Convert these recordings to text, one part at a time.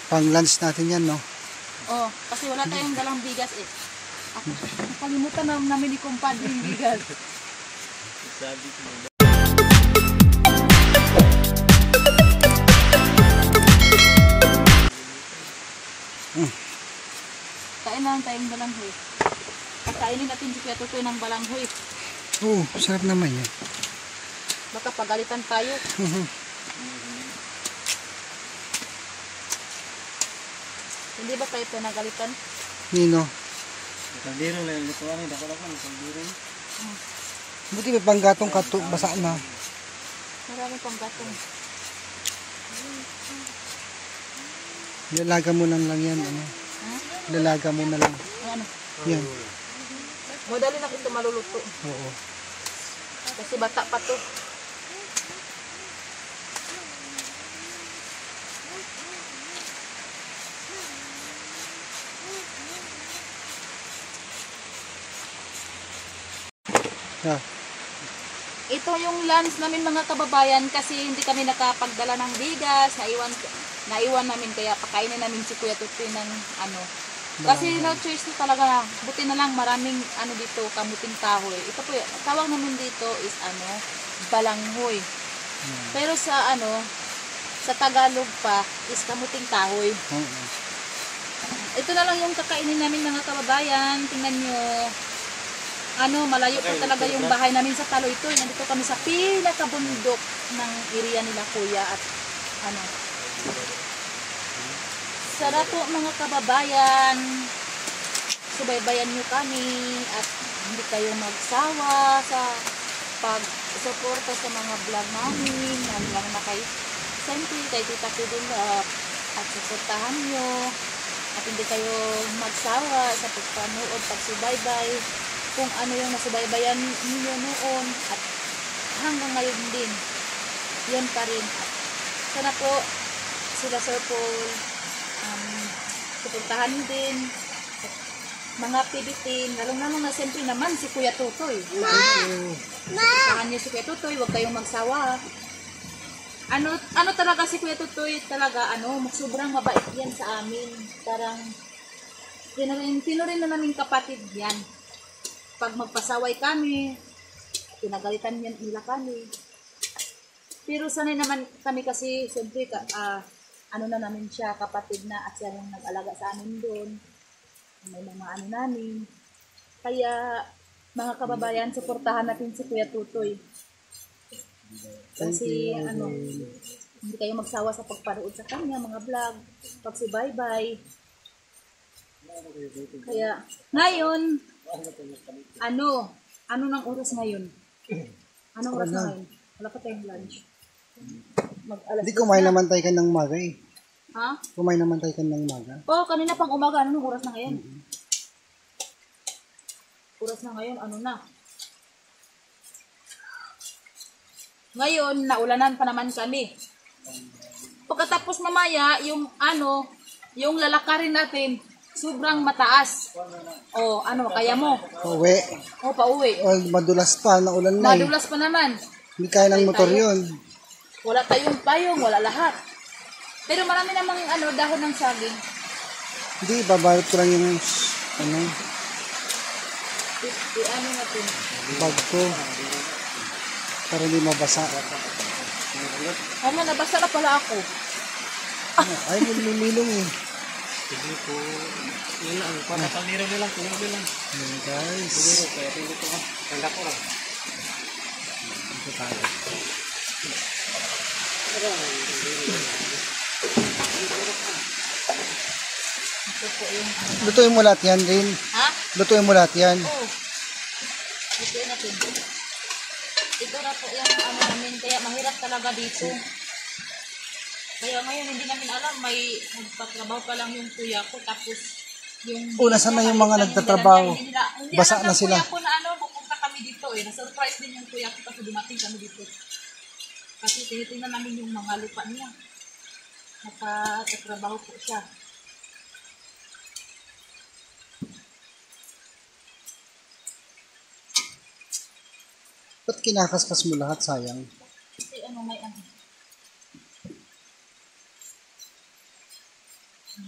Pang lunch natin yan, no? Oh, kasi wala tayong dalang bigas eh. Ako, nakalimutan na namin ni kumpadre yung bigas. Sabi ko na. Kain na lang tayong balanghoy. Pagkainin natin si Kuya Tutoy ng balanghoy. Oo, sarap naman yan. Baka pagalitan tayo. Hindi ba tayo pinagalitan? Nino. Kaldero lang yung lutuan eh. Dako-dako ng kaldero. Buti may panggatong kato, basa na. Marami pang gatong. Ilalaga mo lang yan, ano? Ha? Ilalaga mo na lang. Ano? Yan. Madali na ito maluluto. Oo. Kasi bata pa to. Yeah. Ito yung lunch namin mga kababayan kasi hindi kami nakapagdala ng bigas. Naiwan namin kaya pakainin namin si Kuya Tutoy ng ano. Kasi no choice na talaga. Buti na lang maraming ano dito, kamuting kahoy. Ito po, tawag namin dito is ano, balanghoy. Pero sa ano, sa Tagalog pa is kamuting kahoy. Ito na lang yung kakainin namin mga kababayan. Tingnan nyo. Ano, malayo po talaga yung bahay namin sa Taloytoy. Nandito kami sa pinakabundok ng area nila Kuya at ano. Sarap po mga kababayan. Subaybayan nyo kami at hindi kayo magsawa sa pag-suporta sa mga vlog namin. Ano lang na kay Senti, kay Tita Kudulak at suportahan nyo at hindi kayo magsawa sa pagpanood, pagsubaybay kung ano yung nasubaybayan ninyo noon at hanggang ngayon din yan pa rin. At sana po sila Sir Paul suportahan din at mga pibitin lalong na siyempre naman si Kuya Tutoy. Suportahan niyo si Kuya Tutoy, huwag kayong magsawa. Ano talaga si Kuya Tutoy talaga sobrang mabait yan sa amin. Parang tinurin na namin kapatid yan. Pag magpasaway kami, pinagalitan nila kami. Pero sanay naman kami kasi, siyempre, ano na namin siya, kapatid na, at siya yung nag-alaga sa amin doon. May mga ano namin. Kaya, mga kababayan, suportahan natin si Kuya Tutoy. Kasi, hindi kayo magsawa sa pagparood sa kanya, mga vlog, pagsubaybay. Kaya, ngayon, ano nang oras ngayon? Anong oras na ngayon? Wala pa tayong lunch. Hindi kumain naman tayo ka ng maga eh. Ha? Kumain naman tayo ka ng maga. Oo, kanina pang umaga. Anong oras na ngayon? Oras na ngayon, ano na? Ngayon, naulanan pa naman kami. Pagkatapos mamaya, yung lalakarin natin, sobrang mataas. O, kaya mo? Pauwi. O, pauwi. O, madulas pa, naulan na eh. Madulas pa naman. Hindi kaya ng motor yun. Wala tayong payong, wala lahat. Pero marami namang dahon ng saging. Hindi, babalot ko lang yung Natin. bag ko. Para hindi mabasa. Nabasa na pala ako. Ay, lumilong eh. Sige po. Yun lang. Para kaldero nila lang. Kaldero lang. Ayan guys. Kaldero. Kaya tingin ko ka. Tanda ko lang. Ito tayo. Ito po yung Lutuin mo lahat yan, Rin. Ha? Lutuin mo lahat yan. Oo. Ito natin. Ito na po yung namin. Kaya mahirap talaga dito. Kaya ngayon hindi namin alam. May nagpatrabaho pa lang yung kuya ko. Tapos yung... Nasaan na yung mga nagtatrabaho? Basa na sila. Kuya ko na pupunta kami dito eh. Na-surprise din yung kuya ko kasi dumating kami dito. Kasi tinitingnan namin yung mga lupa niya. Nakatrabaho po siya. Ba't kinakaskas mo lahat, sayang? Kasi may Oh.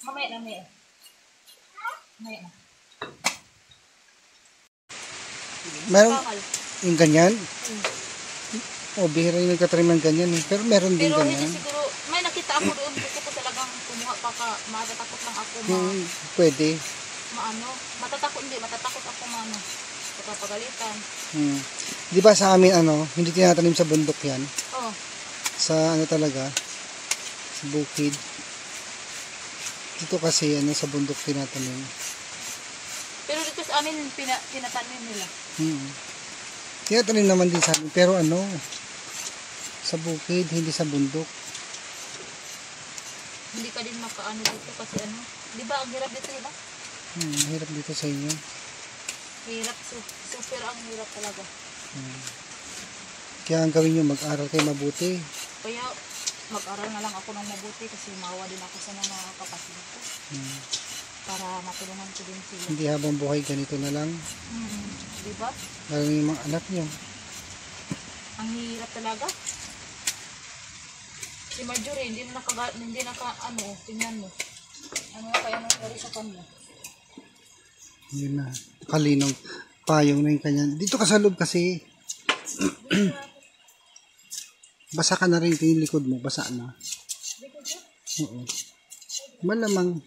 Mamaya na, mamaya. Mamaya na. Meron Bakal. yung ganyan. O, bihira yung nagtatrim ng ganyan. Pero meron din Pero hindi ganyan. siguro, may nakita ako doon. Gusto ko talagang kumuha pa ka. Matatakot lang ako Pwede. matatakot ako maano. Pagkapagalitan. Di ba sa amin, hindi tinatanim sa bundok yan? Oh. Sa talaga, sa bukid. Dito kasi, sa bundok tinatanim. Pero dito sa amin, pinatanim nila. Tinatanim naman din sa amin, pero sa bukid, hindi sa bundok. Hindi ka din makaano dito kasi di ba ang hirap dito, di ba? Hirap dito sa inyo. Hirap, super ang hirap talaga. Kaya ang gawin nyo, mag-aral kayo mabuti. Kaya mag-aral na lang ako ng mabuti kasi maawa din ako sa mga kapatid ko. Para matulungan ko din sila. Hindi habang buhay ganito na lang. Di ba? Lalo yung mga anak nyo. Ang hirap talaga. Si Marjorie, hindi na tingnan mo. Ano kaya nangyari sa kanya? Yun na. Kalinong payong na yung kanya. Dito ka sa loob kasi. Basa ka na rin yung likod mo. Basa na. Oo. Malamang.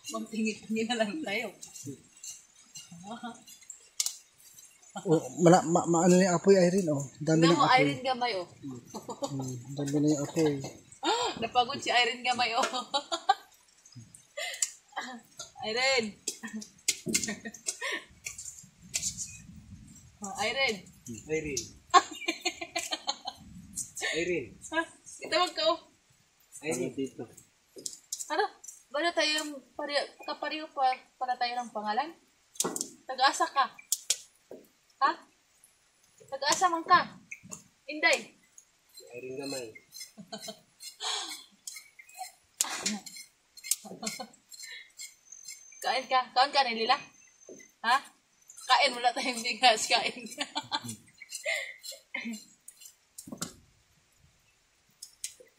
Magtingin na lang tayo. Ano na yung apoy, Irene, Dami ng apoy. Irene Gamay, Dami na yung apoy. Napagod si Irene Gamay, Irene. Irene. Irene. Itawag ka, Irene dito. Ano? Ba na tayo kapareho pa para tayo ng pangalan? Taga-asa ka? Ha? Taga-asa man ka? Inday? Irene Gamay. Kain ka? Kain ka nila? Ha? Kain, wala tayong bigas. Kain ka.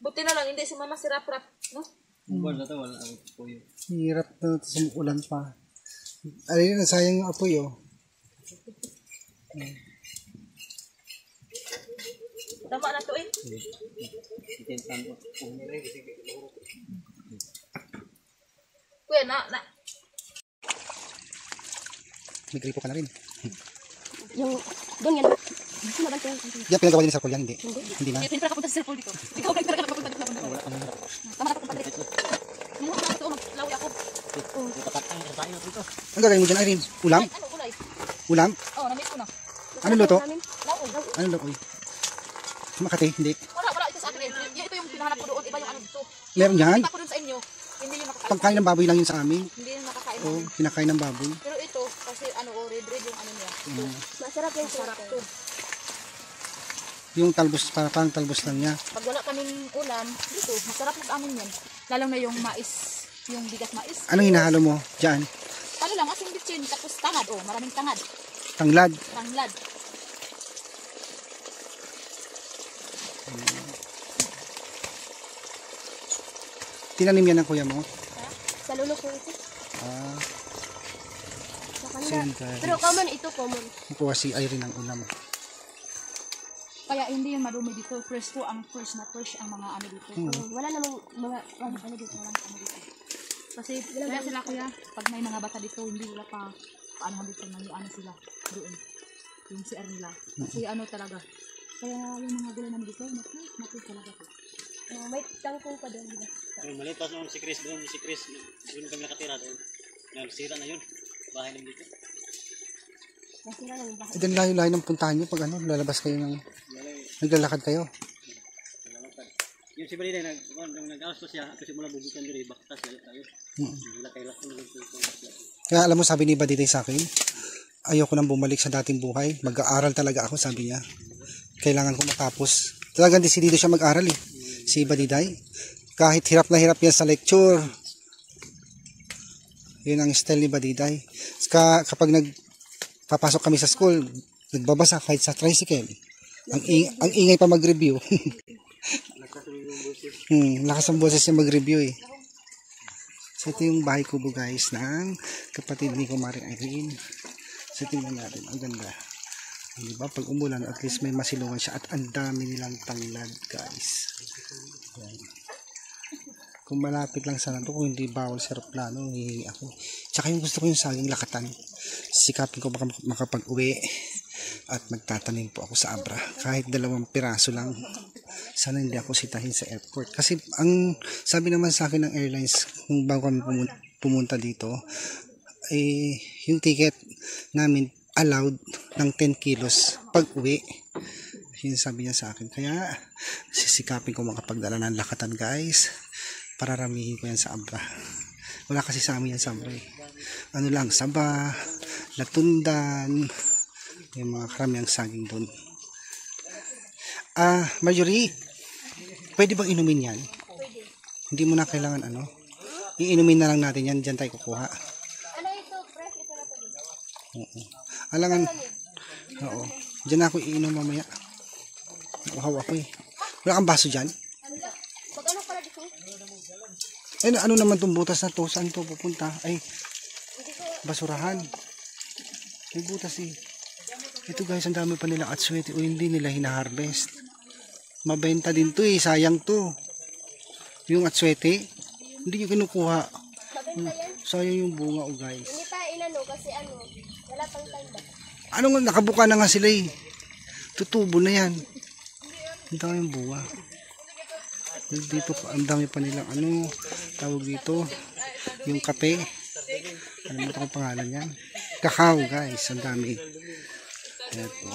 Buti na lang, hindi si mama si Rap-Rap, no? Wala ang puyo. Hirap na ito sa ulan pa. Ayun, sayang yung apoy, Tama na to, Kuya, May gripo ka na rin. Yung, doon yan. Sino ba ito? Yan, pinagawa din sa kulyan, hindi. Hindi na. Hindi pa nakapunta sa cellphone dito. Ikaw kayo nakapunta dito. Tama na punta dito. Kumuha na ito, maglawi ako. Ang gagawin mo dyan, Irene? Ulam? Ano, ulay? Ulam? Oo, na-miss ko na. Ano luto? Laoy. Ano luto? Makati? Hindi. Wala ito sa akin. Ito yung pinahanap ko doon. Iba yung dito. Meron yan? Kita ko doon sa inyo. Hindi yung nakakain. Pagkain ng baboy lang yun sa amin. Hindi yung nakakain. Oo, kinakain ng baboy. Pero ito, kasi red yung niya. Ito. Masarap yung Sarap to. Yung talbos, parang talbos lang niya. Pag wala kaming ulam, dito, masarap sa amin yan. Lalo na yung mais, yung bigas mais. Anong hinahalo mo dyan? Ano lang, asing bitchin, tapos tangad. Oh, maraming tangad. Tanglad. Tanglad. Tinanim yan ng kuya mo? Sa lulo ko ito. Ah, Sa kanila. sentry. Pero common ito, common. Kuha si Irene ng ulam. Kaya hindi yung madumi dito. Fresh to ang fresh na fresh ang mga ano dito. Wala namang mga, ano dito. Walang ano dito. Kasi kaya sila kuya, pag may mga bata dito, hindi wala pa paano dito nang ano sila doon. Yung CR nila. Kasi ano talaga. Kaya yung mga gulay namin dito, naku talaga po. May tangkong pa doon, diba? Malipas noon si Chris doon. Doon kami nakatira doon. Nagsira na yun. Bahay namin dito. Masira na yung bahay. Diyan layo-layo ng puntahan nyo pag lalabas kayo ng... Naglalakad kayo. Yung si Balina, nag-alas pa siya. Kasi mula bubukan doon, baktas tayo. Kaya alam mo, sabi ni Badiday sa akin, ayoko nang bumalik sa dating buhay. Mag-aaral talaga ako, sabi niya. Kailangan ko matapos. Talagang desidido siya mag-aral si Badiday. Kahit hirap na hirap yan sa lecture. Yun ang style ni Badiday. Kapag nagpapasok kami sa school, Nagbabasa kahit sa tricycle. Ang ingay pa mag-review. Lakas ang boses niya mag-review eh. So ito yung bahay kubo guys ng kapatid ni Kumaring Irene. So tingnan natin, ang ganda. Diba? Pag umulan, at least may masilungan siya at ang dami nilang tanglad guys. Yan. Kung malapit lang sana ito, kung hindi bawal sa aeroplano, hihingi ako. Tsaka yung gusto ko yung saging lakatan. Sikapin ko makapag-uwi at magtatanim po ako sa Abra. Kahit 2 piraso lang. Sana hindi ako sitahin sa airport. Kasi ang sabi naman sa akin ng airlines, kung bago kami pumunta dito, yung ticket namin allowed ng 10 kilos pag uwi. Yun sabi niya sa akin. Kaya sisikapin ko makapagdala ng lakatan guys. Pararamihin ko yan sa Abra. Wala kasi sa amin yan sa Abra eh. Ano lang, saba, latundan, yung mga karamiang saging doon. Marjorie, pwede bang inumin yan? Pwede. Hindi mo na kailangan ano? Iinumin na lang natin yan, dyan tayo kukuha. Ano ito? Fresh ito na ito. Oo. Alangan, oo. Dyan ako iinom mamaya. Uhaw ako eh. Wala kang baso dyan? Pag ano pala dito? Ano naman itong butas na to? Saan to pupunta? Ay, basurahan. May butas eh. Ito guys, ang dami pa nila atswete o hindi nila hinaharvest. Mabenta din to eh, sayang to. Yung atswete, hindi nyo kinukuha. Mabenta yan? Sayang yung bunga o guys. Hindi tayo inano kasi ano, wala pang tanda. Ano nga, nakabuka na nga sila eh. Tutubo na yan. Ang dami yung bunga. Dito, ang dami pa nilang ano, tawag dito, yung kape. Ano mo ito pangalan yan? Kakao guys, ang dami. Ito.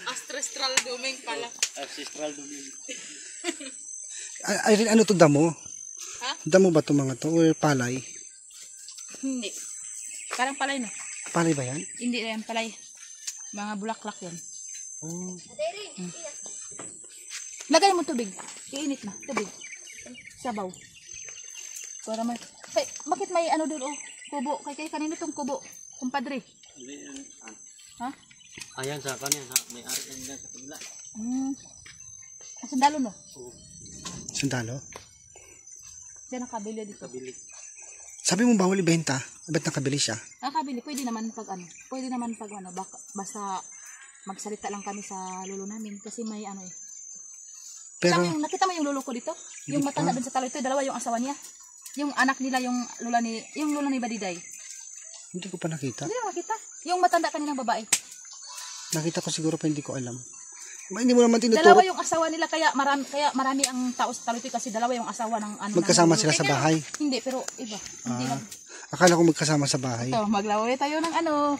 Ancestral domain pala. Ancestral domain. Ay, ano to damo? Ha? Damo ba to mga to? Or palay? Hindi. Parang palay no? Palay ba yan? Hindi na yan palay. Mga bulaklak yan. Oh. Lagay mo tubig. Iinit na. Tubig. Sabaw. Para may... Hey, bakit may ano doon oh? Kubo. Kay kanino tong kubo? Kumpadre. Hindi yan. Ha? Ayan sa kanya, may ari yan dyan sa kabila. Sandalo no? Sandalo? Diyan nakabili dito. Kabili. Sabi mo bawal ibenta? Ba't nakabili siya? Nakabili. Pwede naman pag ano. Pwede naman pag ano. Basta magsalita lang kami sa lolo namin. Kasi may ano eh. Pero, Nakita mo yung lolo ko dito? Yung matanda dun sa talo ito, dalawa yung asawa niya. Yung anak nila, yung lola ni Badiday. hindi ko pa nakita. Hindi na makita. Yung matanda kaninang babae. Nakita ko siguro pa hindi ko alam. Hindi mo naman tinuturo. Dalawa yung asawa nila kaya marami ang tao sa talo ito kasi dalawa yung asawa ng ano. Magkasama sila sa bahay. Hindi, pero iba. Hindi lang. Akala ko magkasama sa bahay. Ito, maglaway tayo ng ano.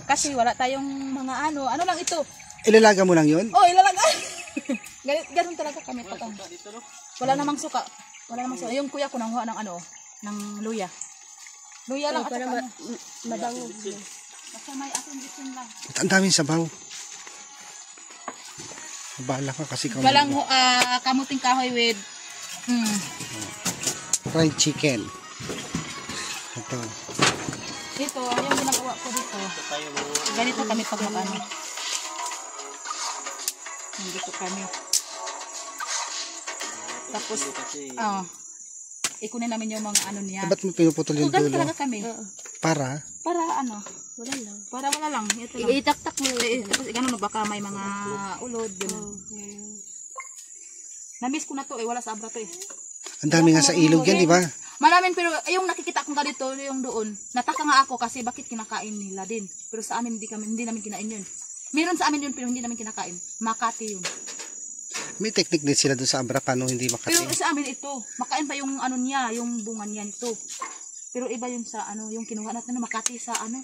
Kasi wala tayong mga ano. Ano lang ito? Ilalaga mo lang yun? Oh, ilalagay. Ganun talaga kami pag ano. Wala namang suka. Wala namang suka. Yung kuya ko nanguha ng ano, ng luya. Luya lang at saka ano. Mabango. Basta may asin bitsin lang. At ang daming sabaw. Bahala ka kasi kami. Walang kamuting kahoy with Fried chicken. Ito. dito, yung ginagawa ko dito. Ganito kami pag mag-ano. Nandito kami. Tapos, ikunin namin yung mga ano niya. Ba't mo pinuputol yung Ganito dulo? talaga kami. Para? Para ano? Wala lang. Para wala lang. Ito lang. Itaktak mo. Tapos ganun, baka may mga ulod. Ganun. Na-miss ko na to eh. Wala sa Abra to eh. Ang dami nga sa ilog yan, di ba? Maraming pero yung nakikita kong ganito yung doon. Nataka nga ako kasi bakit kinakain nila din. Pero sa amin hindi namin kinain yun. Meron sa amin yun pero hindi namin kinakain. Makati yun. May technique din sila doon sa Abra paano hindi makati. Pero sa amin ito, makain pa yung ano niya, yung bunga niya nito. Pero iba yung sa ano, yung kinuha natin na Makati sa ano,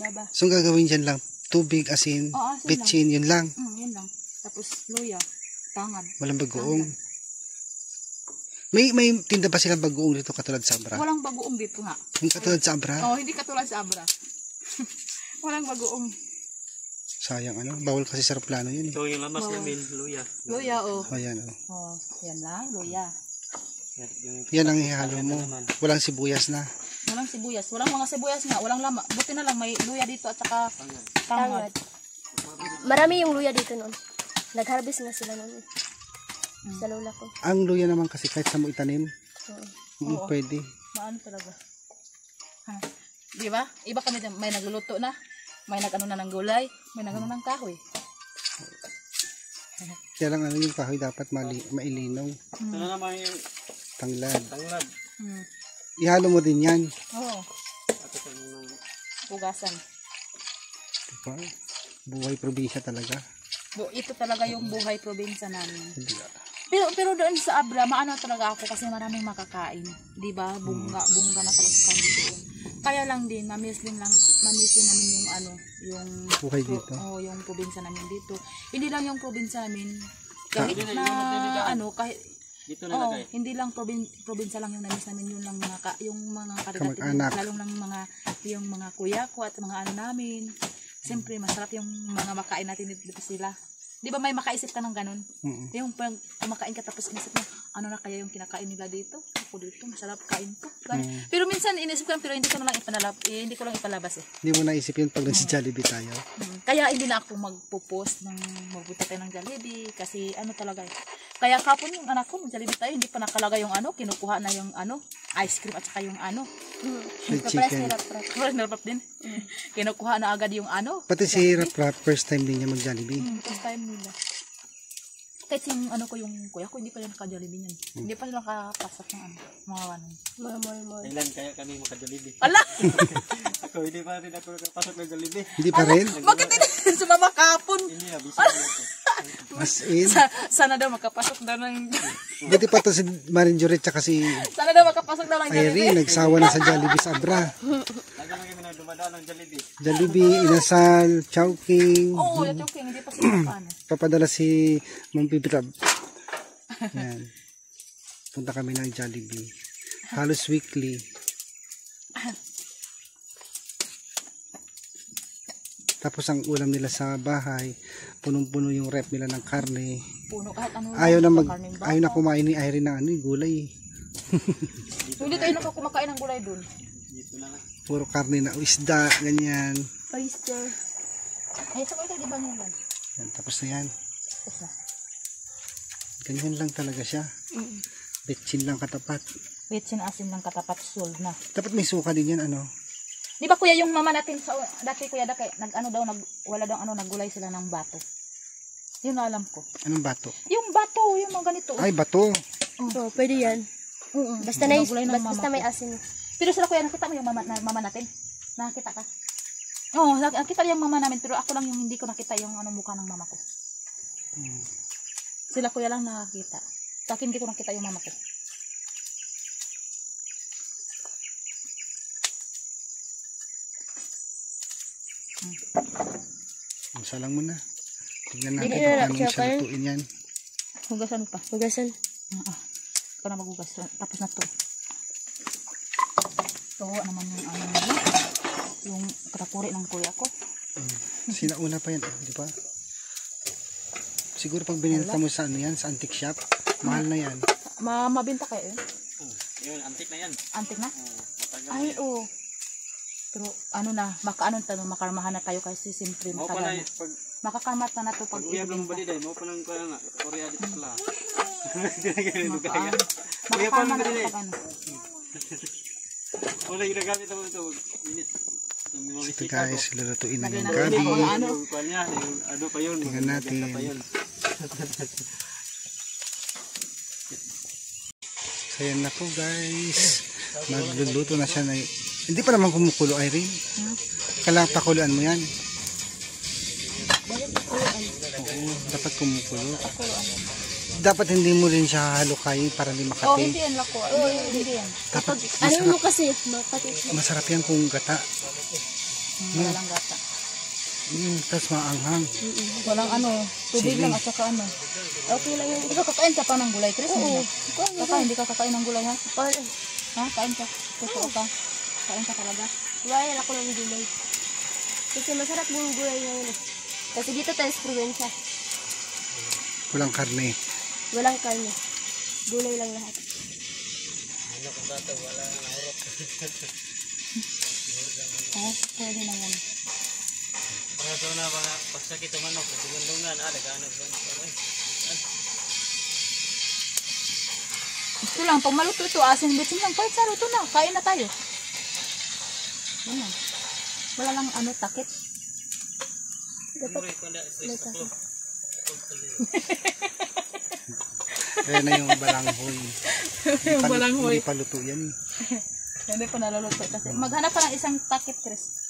baba. So ang gagawin dyan lang, tubig, asin, Oo, asin bitchin, yun lang. Yun lang. Tapos luya, tangan. Walang bagoong. May tinda ba silang bagoong dito katulad sa Abra? Walang bagoong dito nga. Yung katulad sa Abra? Oh, hindi katulad sa Abra. Walang bagoong. Sayang ano, bawal kasi sa aeroplano yun. So yung lamas namin, luya. Luya, oh. Ayan oh. Oh, yan lang, luya. Yan ang ihalo mo. Walang sibuyas na. Walang sibuyas. Walang mga sibuyas nga. Walang lama. Buti na lang may luya dito at saka tangad. Marami yung luya dito noon. Nag-harvest nga sila noon. Sa lola ko. Ang luya naman kasi kahit sa mo itanim, Oo. pwede. Maano talaga. Ha? Di ba? Iba kami dyan. May nagluluto na. May nag-ano na ng gulay. May nag-ano ng kahoy. Kaya lang yung kahoy dapat mailinaw. Ito na naman yung Tanglad. tanglad. Hmm. Ihalo mo din yan. Oo. At ito yung Pugasan. Diba? Buhay probinsya talaga. Ito talaga yung buhay probinsya namin. Hindi. Pero doon sa Abra, maano talaga ako kasi maraming makakain. Di ba? Bunga na talaga kami doon. Kaya lang din, mamiss din namin yung ano, yung Buhay dito. yung probinsya namin dito. Hindi lang yung probinsya namin. Kahit Hindi na na, ano, kahit dito na lagay. hindi lang probinsya lang yung namiss namin, yun lang yung mga kadating, Kamag-anak. lalong lang yung mga kuya ko at mga ano namin. Siyempre, masarap yung mga makain natin dito sila. Di ba may makaisip ka ng ganun? Yung pag kumakain ka tapos inisip mo, ano na kaya yung kinakain nila dito? Ako dito, masarap kain ko. Pero minsan inisip ko lang, pero hindi ko lang ipalabas eh. Hindi mo naisip yun pag nasa Jollibee tayo. Kaya hindi na ako magpo-post ng magpunta tayo ng Jollibee kasi ano talaga eh. Kaya kapon yung anak ko, mag-Jollibee tayo, hindi pa nakalaga yung ano, kinukuha na yung ano, ice cream at saka yung ano. Fried chicken. Narap din. Kinukuha na agad yung ano. Pati si Rap, first time din niya mag-Jollibee. First time nila. Kahit yung ano ko, yung kuya ko, hindi pa rin naka-Jollibee niyan. Hindi pa rin nakapasok ng ano, mga wanon. Kailan kaya kami maka-Jollibee? Ala! Ako, hindi pa rin ako nakapasok ng Jollibee. Hindi pa rin? Bakit hindi sumama kapon? Hindi na, busy na ako. As in. Sana daw makapasok daw ng... Buti pa to si Marinjoret tsaka si Sana daw makapasok daw ng Jollibee. Irene. Nagsawa na sa Jollibee sa Abra. Lagi lang kami na dumadaan ng Jollibee. Jollibee, Inasal, Chowking. Oo, yung choking, hindi pa sila paano. Papadala si Ma'am Pipitab. Yan. Punta kami ng Jollibee. Halos weekly. Tapos ang ulam nila sa bahay, punong-puno yung rep nila ng karne. Puno kahit ano. Ayaw na kumain ni Irene ng ano, gulay. Hindi tayo kumakain ng gulay dun. Dito na lang. Puro karne na isda, ganyan. Oyster. Ay, sa ito, di ba nyo yan? Yan, tapos na yan. Tapos na. Ganyan lang talaga siya. Betchin lang katapat. Witsin asin ng katapat, sold na. Dapat may suka din yan, ano? Di ba kuya yung mama natin sa dati kuya dati wala daw naggulay sila ng bato. Yun na alam ko. Anong bato? Yung bato, yung mga ganito. Ay, bato. Oo, pwede yan. Oo. Basta may asin. Pero sila kuya, nakita mo yung mama natin? Nakita ka? Oo, nakita yung mama namin, pero ako lang yung hindi ko nakita yung mukha ng mama ko. Sila kuya lang nakakita. Sa akin hindi ko nakita yung mama ko. Isa lang muna. Tingnan natin Hindi kung na anong siya siya kayo. lutuin yan. Hugasan pa. Hugasan. Ikaw na maghugas. Tapos na to. Ito naman yung nila. Yung katapuri ng kuya ko. Sinauna pa yan, di ba? Siguro pag binenta mo sa ano yan, sa antique shop, mahal na yan. Mabinta kayo yun? Yun, antik na yan. Antik na? Matagal Ay, oo. Pero ano na, makarmahan na tayo kasi siyempre mo pa na, matagal na. pag Makarmat na to pag uyab lang ba di mo pa lang kaya nga, Korea dito sila. Makarmat na pag ano. Wala yung nagamit ako ito, minute. Ito guys, lulutuin na yung Lagyan gabi. natin ng ano. Yung kwan niya, yung ano pa yun. Tingnan natin. maganda pa yun. So yan na po guys. Magluluto na siya na. Hindi pa naman kumukulo, Irene. Kailangan pakuluan mo yan. Oo, dapat kumukulo. Dapat hindi mo rin siya halukayin para hindi Oh, makati. hindi yan lako. Hindi yan. Dapat Ano mo kasi? Makati. masarap yan kung gata. Walang gata. Tapos maanghang. Walang ano, tubig lang at saka ano. Okay lang yun. Hindi ka kakain ka pa ng gulay, Chris? Oo. Hindi ka kakain ng gulay, ha? Ha? Kain ka. Totoo ka. Kain ka talaga. Wala ako ng gulay. Kasi masarap yung gulay ngayon. Kasi dito tayo sa probinsya. Walang karne. Walang karne. Gulay lang lahat. Oo, pwede na yan. so na mga pagsakit sa manok, dungan-dungan, daganag lang. Ito lang, pag maluto ito, asin bitsin lang, kahit saro ito na, kain na tayo. Yan lang. Wala lang ano, takit. Kaya na yung balanghoy. Yung balanghoy. Hindi pa luto yan. Hindi pa naluluto kasi. Maghanap ka ng isang takip, Chris.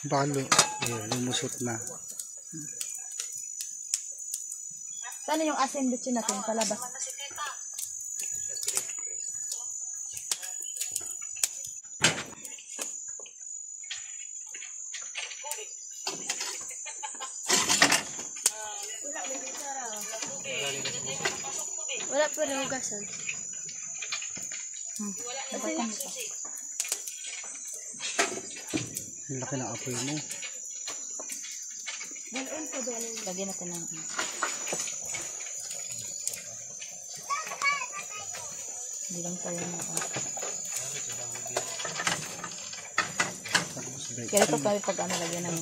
Baka lumusot na. Saan yung asin bitsin natin? Palabas. Wala pa rin hugasan. Ang laki ng apoy mo. Balon pa doon. Lagyan natin ng hindi lang tayo na kaya ito tayo pag ano lagyan ng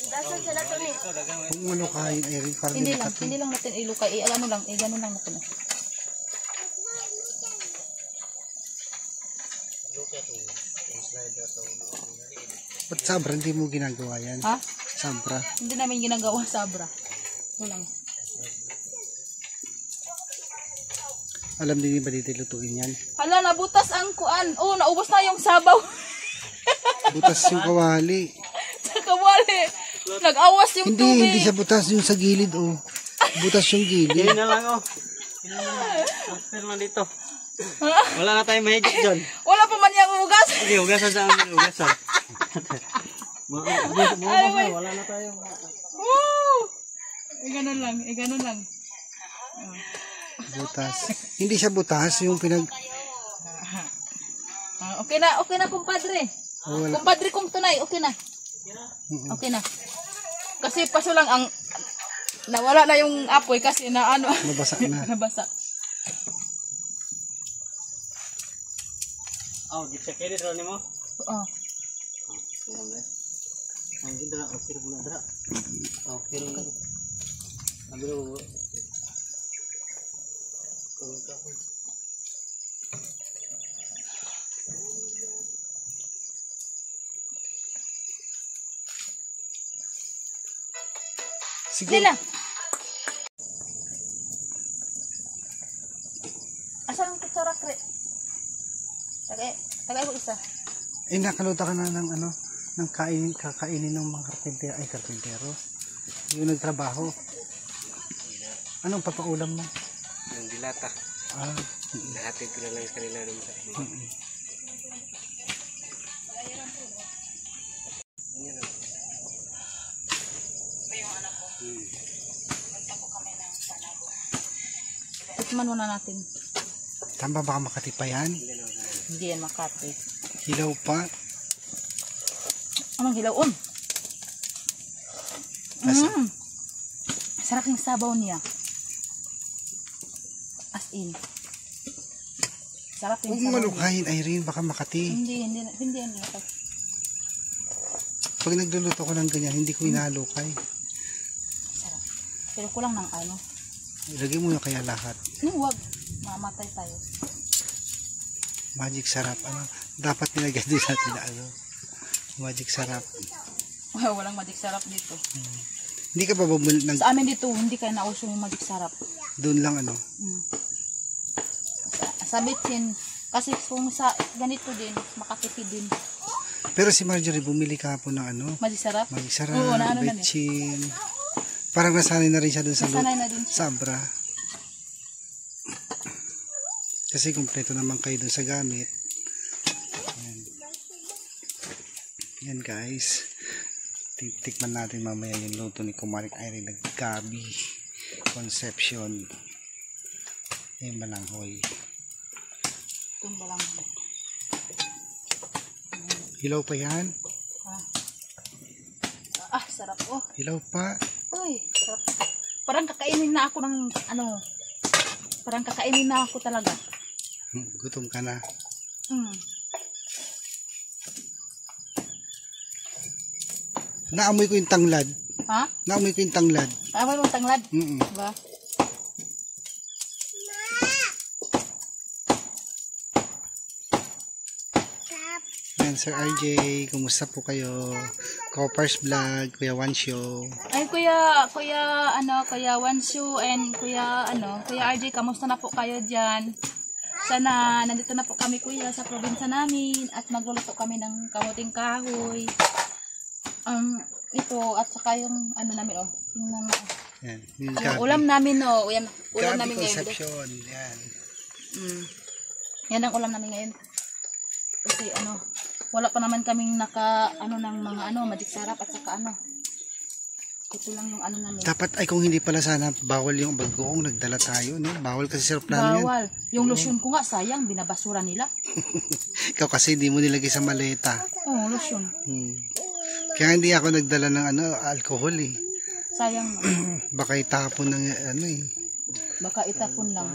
Dasan sila to ni. Kung ano kain, Irene, parang hindi lang natin ilukay, ano lang, gano'n lang natin. Ba't sabra hindi mo ginagawa yan? Ha? Sabra. Hindi namin ginagawa sabra. Ito lang. Alam din ba dito lutuin yan? Hala, nabutas ang kuan. Oh, naubos na yung sabaw. Butas yung kawali. Sa kawali. Nag-awas yung Hindi, tubig. hindi siya butas yung sa gilid, oh. Butas yung gilid. Yun na lang, oh. Yun na lang. Transfer lang dito. Wala na tayong mahigit dyan. Wala pa man yung ugas. Sige, hugasan sa amin, hugasan. Wala na tayong... Woo! Ganun lang, ganun lang. Butas. Hindi siya butas, yung pinag... Okay na, kumpadre. Oh, wala. Kumpadre kong tunay, okay na. Okay na. Kasi paso lang ang... Nawala na yung apoy kasi na ano... Nabasa na. Nabasa. Oh, gitsa kayo dito ni mo? Oh. Ang ganda na, okay na po na dra. Okay na. Sabi mo, Sige lang. Asan ang kutsara, Kre? Tagay ko isa. Eh, nakaluta ka na ng ano, ng kakainin ng mga karpintero. Yung nagtrabaho. Anong papaulam mo? Yung dilata. Ah, Nahatid ko na lang sa kanila naman sa akin. Tikman muna natin. tamba baka Makati pa yan. Hindi yan Makati. Hilaw pa. Anong hilaw-on? Sarap yung sabaw niya. As in. Sarap yung Huwag sabaw niya. malukayin, Irene, baka Makati. Hindi yan. Pag nagluluto ko ng ganyan, hindi ko inalukay. Sarap. Pero kulang ng ano. Ilagay mo na kaya lahat. Huwag. Mamatay tayo. Magic sarap. Ano? Dapat nilagyan din natin na ano. Magic sarap. Walang magic sarap dito. Hindi ka ba bumili ng... Sa amin dito, hindi kayo nauso yung magic sarap. Doon lang ano. Sa bitsin, kasi kung sa ganito din, makatipid din. Pero si Marjorie bumili kahapon ng ano. Magic sarap? Magic sarap, Oo, na ano na betchin. Parang nasanay na rin siya doon sa Nasanay na din siya. Sabra. Kasi kumpleto naman kayo doon sa gamit. Yan. Yan guys. Tikman natin mamaya yung luto ni Kumarik Irene ng Gabi Conception. Yung balanghoy. Itong balanghoy. Hilaw pa yan? Sarap oh. Hilaw pa? Uy, sarap. Parang kakainin na ako ng ano. Parang kakainin na ako talaga. Gutom ka na. Mm. Naamoy ko yung tanglad. Ha? Naamoy ko yung tanglad. Tama mong tanglad? Mm-mm. Diba? Yan, Sir RJ, kumusta po kayo? Coppers Vlog, Kuya Wansyo. Ay, Kuya Wanshu and Kuya RJ, kamusta na po kayo dyan? Sana, nandito na po kami, Kuya, sa probinsya namin at magluluto kami ng kamuting kahoy. Ito, at saka yung namin, yung Yan, yung yung gabi. ulam namin, ulam Gabi namin ngayon. conception. Yan. Yan ang ulam namin ngayon. Kasi wala pa naman kaming ng mga magic sarap at saka ito lang yung namin. Dapat ay kung hindi pala sana bawal yung bagoong nagdala tayo, no? Bawal kasi sarap namin yan. Bawal. Yung lotion ko nga, sayang, binabasura nila. Ikaw kasi hindi mo nilagay sa maleta. Oo, lotion. Kaya hindi ako nagdala ng alcohol eh. Sayang. Baka itapon ng Baka itapon lang.